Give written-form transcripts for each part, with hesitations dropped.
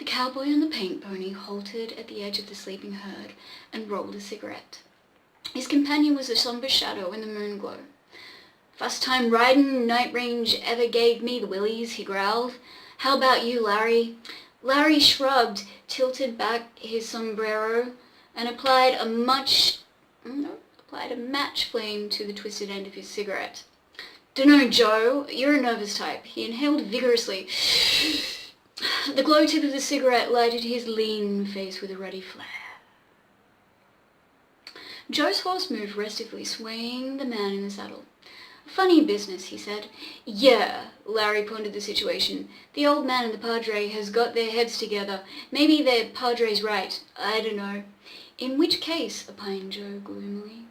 cowboy on the paint pony halted at the edge of the sleeping herd and rolled a cigarette. His companion was a sombre shadow in the moon glow. "First time riding night range ever gave me the willies," he growled. "How about you, Larry?" Larry shrugged, tilted back his sombrero, and applied a match flame to the twisted end of his cigarette. "Dunno, Joe, you're a nervous type." He inhaled vigorously. The glow tip of the cigarette lighted his lean face with a ruddy flare. Joe's horse moved restively, swaying the man in the saddle. "Funny business," he said. "Yeah," Larry pondered the situation. "The old man and the padre has got their heads together. Maybe the padre's right. I don't know." "In which case," opined Joe gloomily,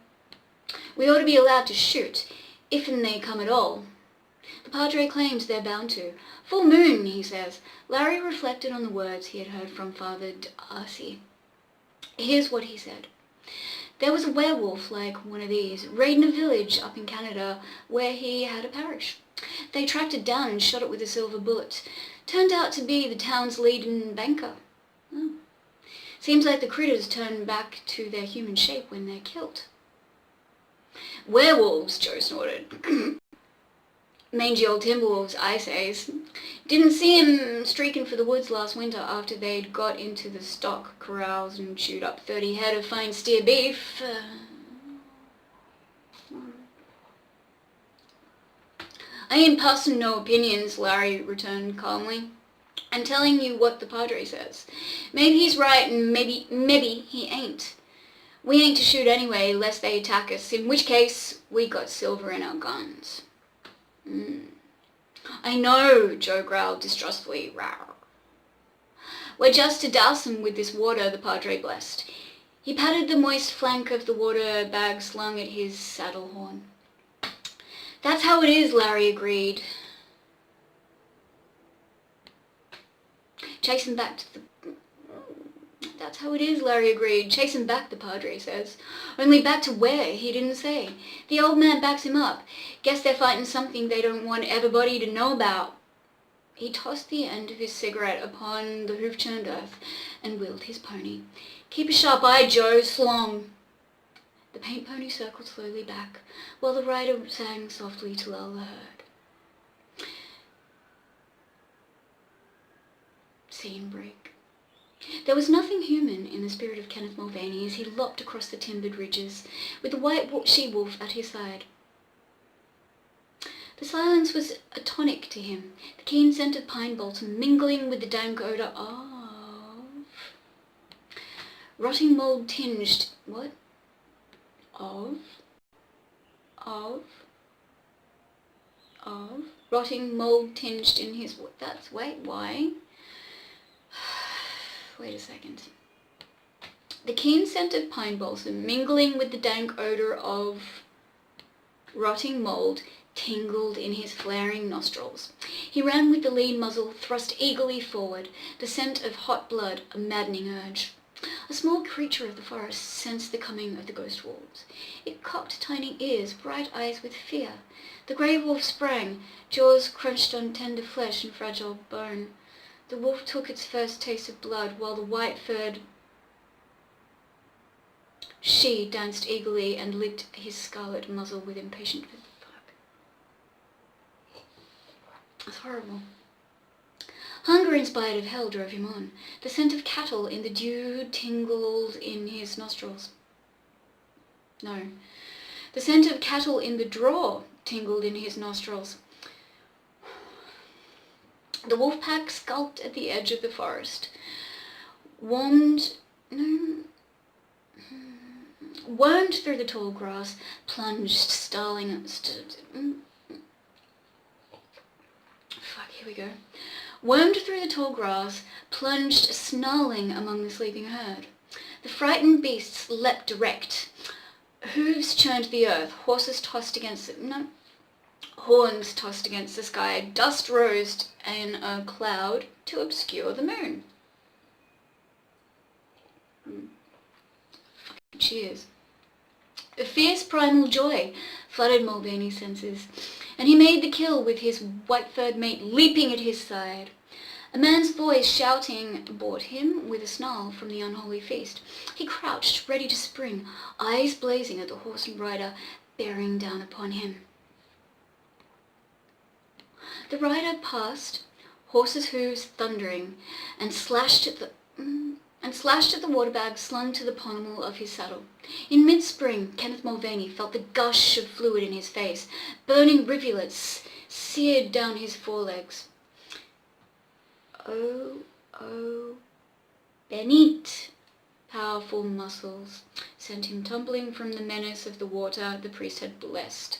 "we ought to be allowed to shoot, if and they come at all." The padre claims they're bound to. "Full moon," he says. Larry reflected on the words he had heard from Father D'Arcy. Here's what he said. There was a werewolf like one of these, raiding a village up in Canada where he had a parish. They tracked it down and shot it with a silver bullet. Turned out to be the town's leading banker. Oh. Seems like the critters turn back to their human shape when they're killed. "Werewolves," Joe snorted. "Mangy old timberwolves, I says. Didn't see 'em streaking for the woods last winter after they'd got into the stock corrals and chewed up 30 head of fine steer beef. I ain't passing no opinions," Larry returned calmly. "I'm telling you what the padre says. Maybe he's right and maybe he ain't. We ain't to shoot anyway, lest they attack us, in which case we got silver in our guns." "I know," Joe growled distrustfully. "Rawr." "We're just to douse 'em with this water," the padre blessed. He patted the moist flank of the water bag slung at his saddle horn. "That's how it is," Larry agreed. "Chase him back to the..." "That's how it is," Larry agreed. "Chase him back, the padre says. Only back to where, he didn't say. The old man backs him up. Guess they're fighting something they don't want everybody to know about." He tossed the end of his cigarette upon the hoof-churned earth and wheeled his pony. "Keep a sharp eye, Joe. Slong." The paint pony circled slowly back, while the rider sang softly to lull the herd. Scene break. There was nothing human in the spirit of Kenneth Mulvaney as he lopped across the timbered ridges, with the white she-wolf at his side. The silence was a tonic to him, the keen scent of pine balsam mingling with the dank odour of... rotting mould tinged... what? Of? Rotting mould tinged in his... that's... wait, why? Wait a second. The keen scent of pine balsam mingling with the dank odour of rotting mould tingled in his flaring nostrils. He ran with the lean muzzle thrust eagerly forward, the scent of hot blood a maddening urge. A small creature of the forest sensed the coming of the ghost wolves. It cocked tiny ears, bright eyes with fear. The grey wolf sprang, jaws crunched on tender flesh and fragile bone. The wolf took its first taste of blood, while the white-furred she danced eagerly and licked his scarlet muzzle with impatient fuck. That's horrible. Hunger in spite of hell drove him on. The scent of cattle in the dew tingled in his nostrils. No. The scent of cattle in the draw tingled in his nostrils. The wolf pack skulked at the edge of the forest, wormed through the tall grass, plunged, snarling. Wormed through the tall grass, plunged, snarling among the sleeping herd. The frightened beasts leapt direct. Hooves churned the earth, horns tossed against the sky, dust rose in a cloud to obscure the moon. Cheers. A fierce primal joy flooded Mulvaney's senses, and he made the kill with his white-furred mate leaping at his side. A man's voice shouting brought him with a snarl from the unholy feast. He crouched, ready to spring, eyes blazing at the horse and rider bearing down upon him. The rider passed, horse's hooves thundering, and slashed at the water bag slung to the pommel of his saddle. In mid-spring, Kenneth Mulvaney felt the gush of fluid in his face. Burning rivulets seared down his forelegs. Oh, Benit! Powerful muscles sent him tumbling from the menace of the water the priest had blessed.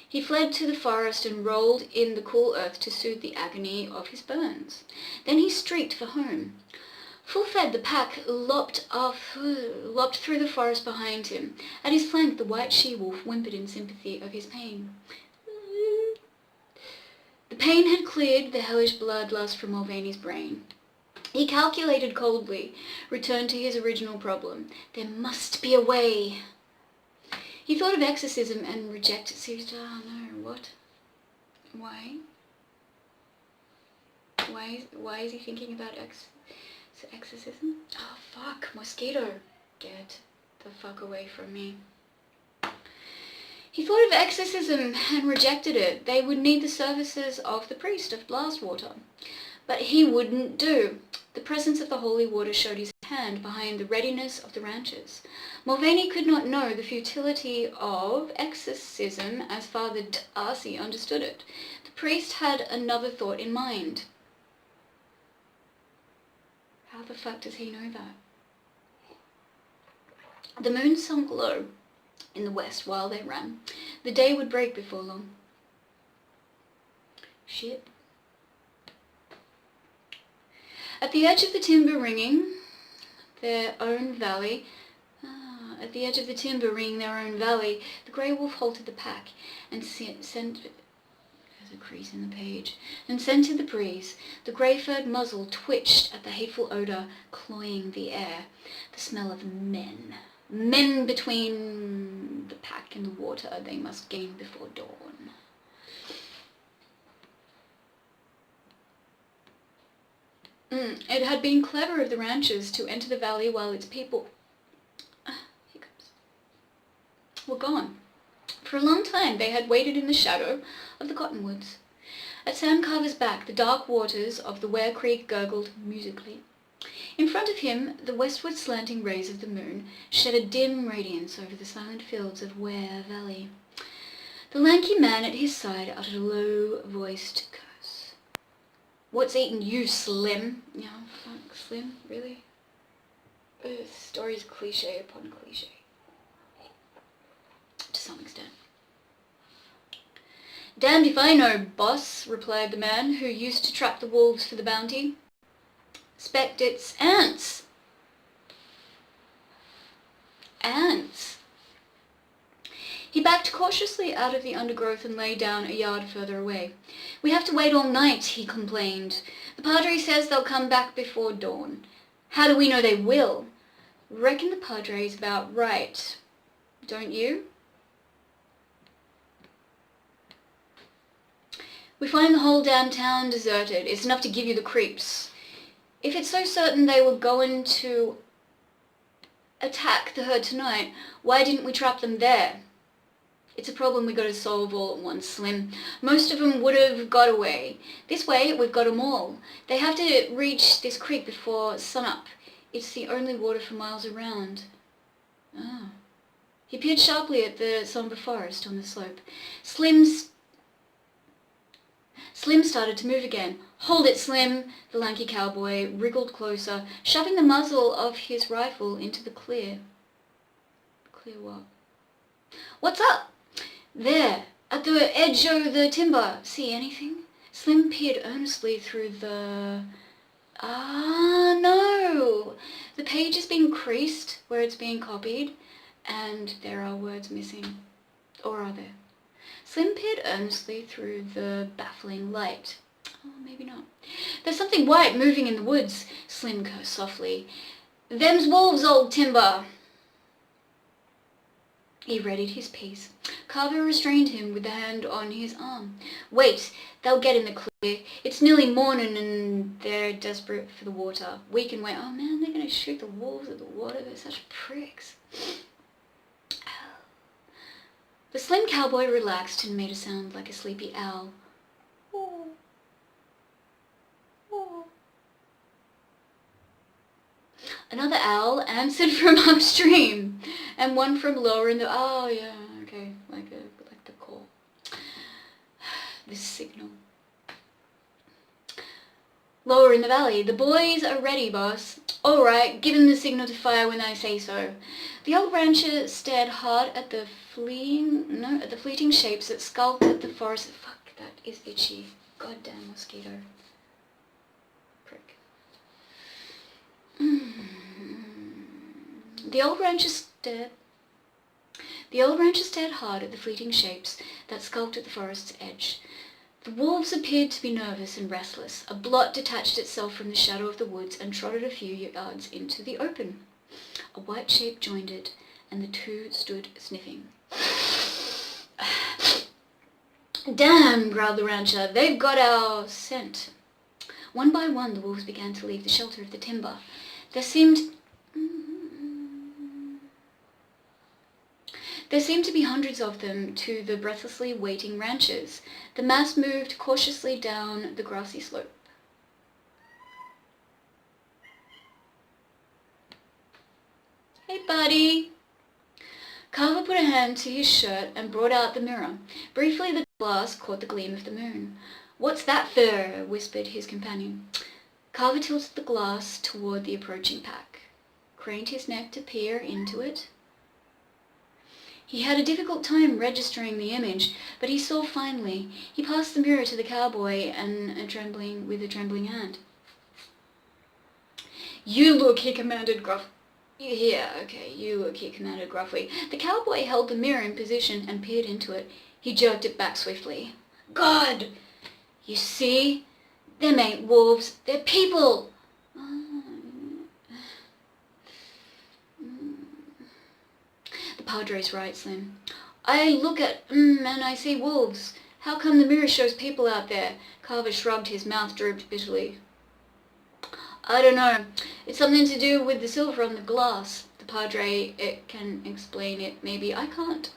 He fled to the forest and rolled in the cool earth to soothe the agony of his burns. Then he streaked for home. Full-fed, the pack lopped through the forest behind him. At his flank, the white she-wolf whimpered in sympathy of his pain. The pain had cleared the hellish bloodlust from Mulvaney's brain. He calculated coldly, returned to his original problem. There must be a way. He thought of exorcism and rejected. Oh no, what? Why? Why is he thinking about exorcism? Oh fuck, mosquito. Get the fuck away from me. He thought of exorcism and rejected it. They would need the services of the priest of Blastwater. But he wouldn't do. The presence of the holy water showed his hand behind the readiness of the ranchers. Mulvaney could not know the futility of exorcism as Father Darcy understood it. The priest had another thought in mind. How the fuck does he know that? The moon sunk low in the west while they ran. The day would break before long. Shit. At the edge of the timber ringing their own valley, the grey wolf halted the pack and scented the breeze. The grey-furred muzzle twitched at the hateful odour cloying the air. The smell of men. Men between the pack and the water they must gain before dawn. It had been clever of the ranchers to enter the valley while its people were gone. For a long time they had waited in the shadow of the cottonwoods. At Sam Carver's back, the dark waters of the Ware Creek gurgled musically. In front of him, the westward slanting rays of the moon shed a dim radiance over the silent fields of Ware Valley. The lanky man at his side uttered a low-voiced curse. "What's eating you, Slim?" Yeah, fuck, Slim, really? The story's cliche upon cliche. To some extent. "Damned if I know, boss," replied the man who used to trap the wolves for the bounty. "'Spect it's ants." Ants. He backed cautiously out of the undergrowth and lay down a yard further away. "We have to wait all night," he complained. "The Padre says they'll come back before dawn." "How do we know they will?" "Reckon the Padre's about right. Don't you?" "We find the whole damn town deserted. It's enough to give you the creeps. If it's so certain they were going to attack the herd tonight, why didn't we trap them there?" "It's a problem we got to solve all at once, Slim. Most of them would have got away. This way, we've got 'em all. They have to reach this creek before sunup. It's the only water for miles around." Oh. He peered sharply at the somber forest on the slope. Slim started to move again. "Hold it, Slim!" The lanky cowboy wriggled closer, shoving the muzzle of his rifle into the clear. Clear what? "What's up?" "There, at the edge of the timber. See anything?" Slim peered earnestly through the... no! The page is being creased where it's being copied, and there are words missing. Or are there? Slim peered earnestly through the baffling light. Oh, maybe not. "There's something white moving in the woods," Slim cursed softly. "Them's wolves, old timber." He readied his piece. Carver restrained him with the hand on his arm. "Wait, they'll get in the clear. It's nearly morning and they're desperate for the water. We can wait." Oh man, they're going to shoot the wolves at the water. They're such pricks. The slim cowboy relaxed and made a sound like a sleepy owl. Another owl answered from upstream, and one from lower in the... Oh, yeah, okay, like the call. This signal. Lower in the valley. "The boys are ready, boss." "All right, give them the signal to fire when I say so." The old rancher stared hard at the fleeting shapes that skulked at the forest. Fuck, that is itchy. Goddamn mosquito. Prick. The old rancher stared hard at the fleeting shapes that skulked at the forest's edge. The wolves appeared to be nervous and restless. A blot detached itself from the shadow of the woods and trotted a few yards into the open. A white shape joined it, and the two stood sniffing. "Damn," growled the rancher, "they've got our scent." One by one the wolves began to leave the shelter of the timber. There seemed to be hundreds of them to the breathlessly waiting ranchers. The mass moved cautiously down the grassy slope. "Hey, buddy." Carver put a hand to his shirt and brought out the mirror. Briefly the glass caught the gleam of the moon. "What's that for?" whispered his companion. Carver tilted the glass toward the approaching pack, craned his neck to peer into it. He had a difficult time registering the image, but he saw finally. He passed the mirror to the cowboy with a trembling hand. "You look," he commanded gruffly. "Yeah, okay, you look," he commanded gruffly. The cowboy held the mirror in position and peered into it. He jerked it back swiftly. "God! You see? Them ain't wolves, they're people!" "The Padre's right, Slim. I look at and I see wolves. How come the mirror shows people out there?" Carver shrugged, his mouth drooped bitterly. "I don't know. It's something to do with the silver on the glass. The Padre can explain it, maybe. I can't."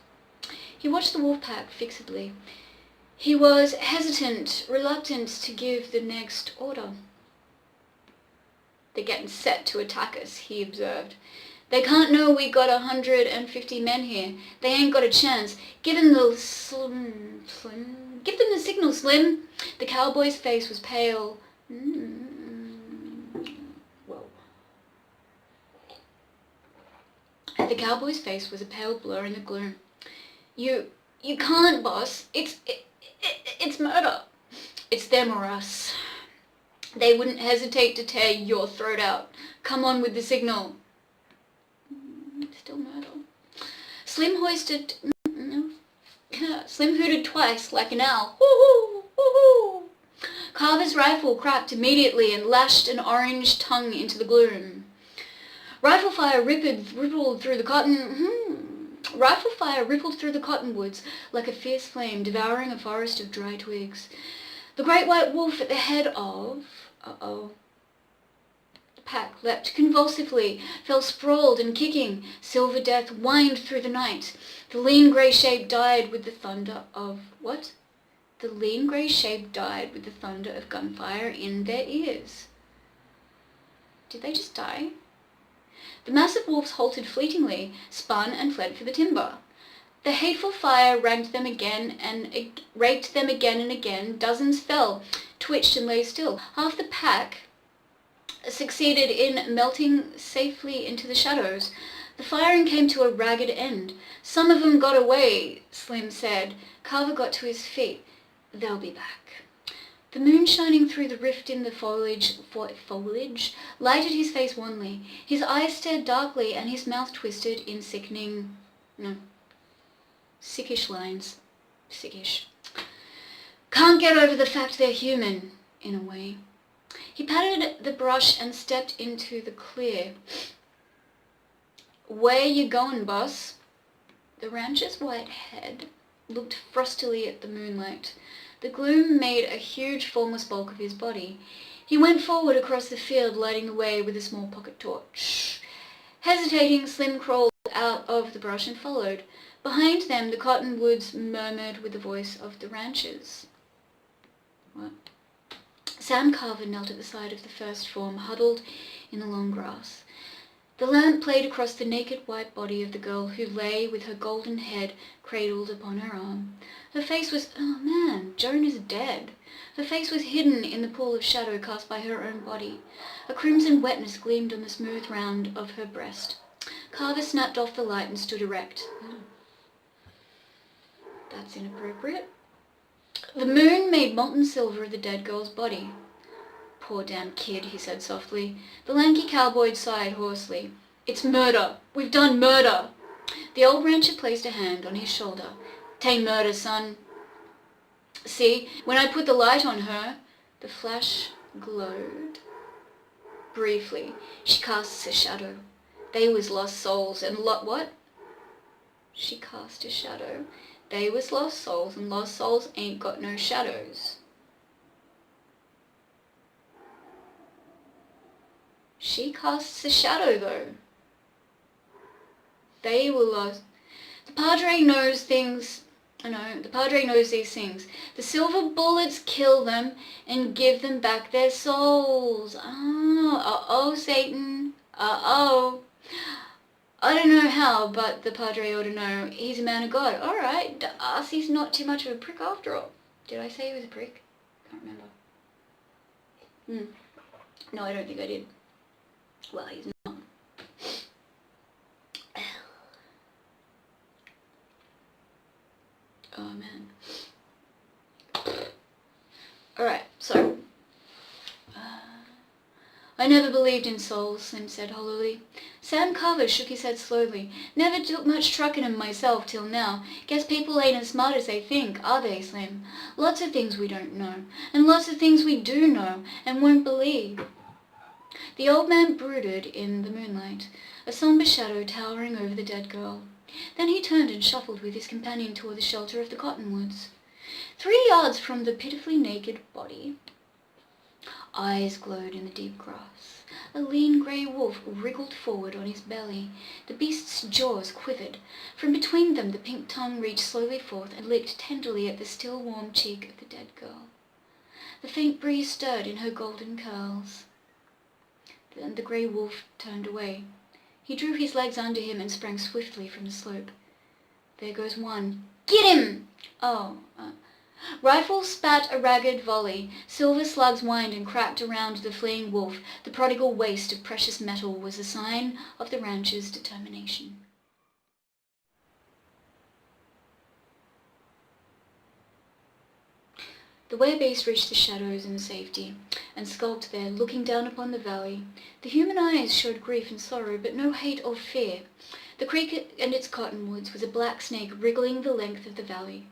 He watched the wolf pack fixedly. He was hesitant, reluctant to give the next order. "They're getting set to attack us," he observed. "They can't know we got 150 men here. They ain't got a chance. Give them the Slim. Give them the signal, Slim." The cowboy's face was pale. Whoa. The cowboy's face was a pale blur in the gloom. You can't, boss. It's murder. It's them or us. They wouldn't hesitate to tear your throat out. Come on with the signal." Still murder. Slim hooted twice like an owl. "Woo-hoo! Woo-hoo!" Carver's rifle cracked immediately and lashed an orange tongue into the gloom. Rifle fire rippled through the cottonwoods like a fierce flame devouring a forest of dry twigs. The great white wolf at the head of... The pack leapt convulsively, fell sprawled and kicking. Silver death whined through the night. The lean grey shape died with the thunder of... What? The lean grey shape died with the thunder of gunfire in their ears. Did they just die? The massive wolves halted fleetingly, spun and fled for the timber. The hateful fire raked them again and again. Dozens fell, twitched and lay still. Half the pack succeeded in melting safely into the shadows. The firing came to a ragged end. "Some of them got away," Slim said. Carver got to his feet. "They'll be back." The moon shining through the rift in the foliage lighted his face wanly. His eyes stared darkly and his mouth twisted in sickish lines. Sickish. "Can't get over the fact they're human, in a way." He patted the brush and stepped into the clear. "Where you going, boss?" The rancher's white head looked frostily at the moonlight. The gloom made a huge formless bulk of his body. He went forward across the field, lighting the way with a small pocket torch. Hesitating, Slim crawled out of the brush and followed. Behind them, the cottonwoods murmured with the voice of the ranchers. What? Sam Carver knelt at the side of the first form, huddled in the long grass. The lamp played across the naked white body of the girl who lay with her golden head cradled upon her arm. Her face was... Oh man, Joan is dead. Her face was hidden in the pool of shadow cast by her own body. A crimson wetness gleamed on the smooth round of her breast. Carver snapped off the light and stood erect. That's inappropriate. The moon made molten silver of the dead girl's body. Poor damn kid, he said softly. The lanky cowboy sighed hoarsely. It's murder. We've done murder. The old rancher placed a hand on his shoulder. "'Tain't murder, son. See, when I put the light on her..." The flash glowed. Briefly, she casts a shadow. They was lost souls and what? She cast a shadow. They was lost souls and lost souls ain't got no shadows. She casts a shadow, though. They were lost. The Padre knows things. The Padre knows these things. The silver bullets kill them and give them back their souls. Uh-oh, Satan. Uh-oh. I don't know how, but the Padre ought to know. He's a man of God. All right, Darcy's not too much of a prick after all. Did I say he was a prick? Can't remember. No, I don't think I did. Well, he's not. Oh, man. Alright, so... I never believed in souls, Slim said hollowly. Sam Carver shook his head slowly. Never took much truck in 'em myself till now. Guess people ain't as smart as they think, are they, Slim? Lots of things we don't know, and lots of things we do know and won't believe. The old man brooded in the moonlight, a sombre shadow towering over the dead girl. Then he turned and shuffled with his companion toward the shelter of the cottonwoods. 3 yards from the pitifully naked body, eyes glowed in the deep grass. A lean grey wolf wriggled forward on his belly. The beast's jaws quivered. From between them the pink tongue reached slowly forth and licked tenderly at the still warm cheek of the dead girl. The faint breeze stirred in her golden curls. Then the grey wolf turned away. He drew his legs under him and sprang swiftly from the slope. There goes one. Get him! Rifle spat a ragged volley. Silver slugs whined and cracked around the fleeing wolf. The prodigal waste of precious metal was a sign of the rancher's determination. The werebeast reached the shadows in safety, and skulked there, looking down upon the valley. The human eyes showed grief and sorrow, but no hate or fear. The creek and its cottonwoods was a black snake wriggling the length of the valley.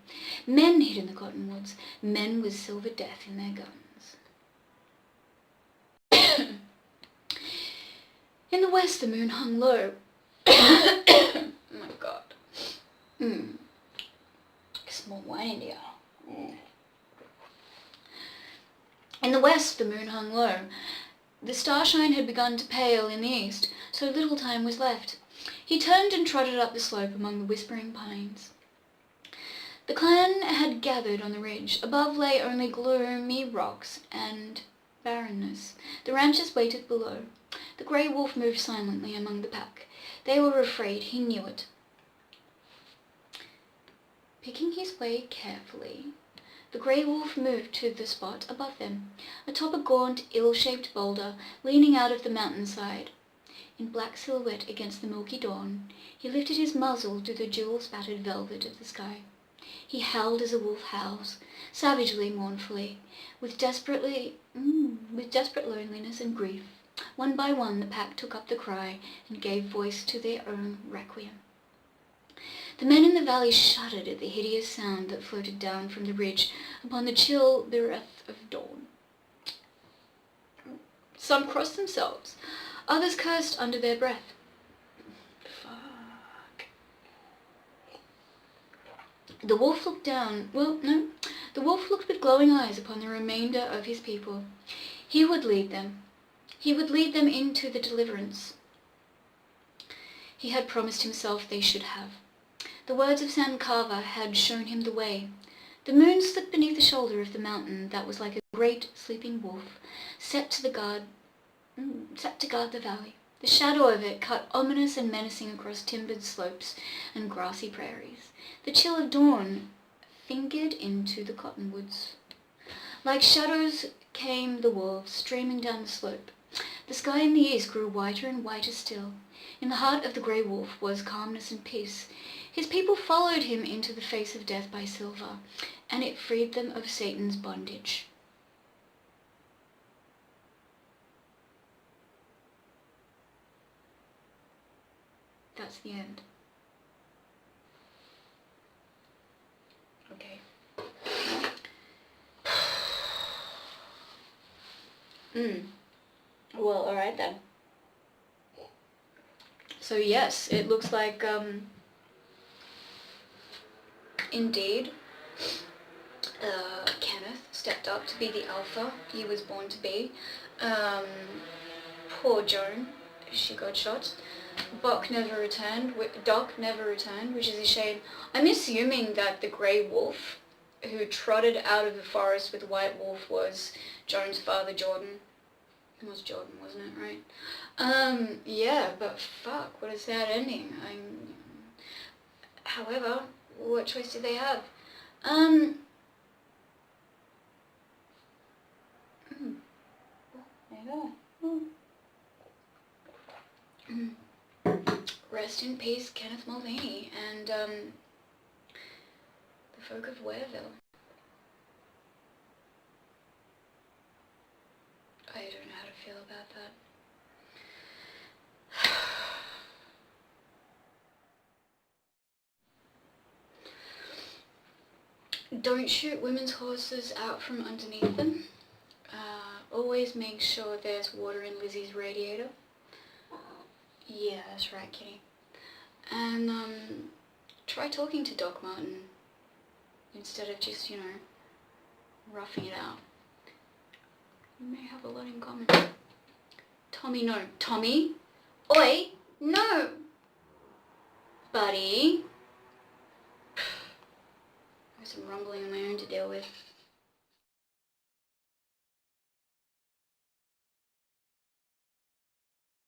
Men hid in the cottonwoods, men with silver death in their guns. In the west the moon hung low. Oh my god. Small wine in here. In the west the moon hung low. The starshine had begun to pale in the east, so little time was left. He turned and trotted up the slope among the whispering pines. The clan had gathered on the ridge. Above lay only gloomy rocks and barrenness. The ranchers waited below. The grey wolf moved silently among the pack. They were afraid, he knew it. Picking his way carefully, the grey wolf moved to the spot above them, atop a gaunt, ill-shaped boulder leaning out of the mountainside. In black silhouette against the milky dawn, he lifted his muzzle to the jewel-spattered velvet of the sky. He howled as a wolf howls, savagely, mournfully, with desperate loneliness and grief. One by one the pack took up the cry and gave voice to their own requiem. The men in the valley shuddered at the hideous sound that floated down from the ridge upon the chill breath of dawn. Some crossed themselves. Others cursed under their breath. Fuck. The wolf looked down, the wolf looked with glowing eyes upon the remainder of his people. He would lead them. He would lead them into the deliverance he had promised himself they should have. The words of San Carver had shown him the way. The moon slipped beneath the shoulder of the mountain that was like a great sleeping wolf, set to guard the valley. The shadow of it cut ominous and menacing across timbered slopes and grassy prairies. The chill of dawn fingered into the cottonwoods. Like shadows came the wolves streaming down the slope. The sky in the east grew whiter and whiter still. In the heart of the grey wolf was calmness and peace. His people followed him into the face of death by silver, and it freed them of Satan's bondage. That's the end. Okay. Well, alright then. So yes, it looks like, indeed, Kenneth stepped up to be the alpha he was born to be. Poor Joan, she got shot. Doc never returned, which is a shame. I'm assuming that the grey wolf who trotted out of the forest with the white wolf was Joan's father, Jordan. It was Jordan, wasn't it, right? Yeah, but fuck, what a sad ending. However, what choice did they have? There you go. Rest in peace, Kenneth Mulvaney, and the folk of Wareville. I don't know how to feel about that. Don't shoot women's horses out from underneath them. Always make sure there's water in Lizzie's radiator. Yeah, that's right, kitty. And try talking to Doc Martin instead of just, roughing it out. You may have a lot in common. Tommy, no. Tommy? Oi! No! Buddy? I have some rumbling on my own to deal with.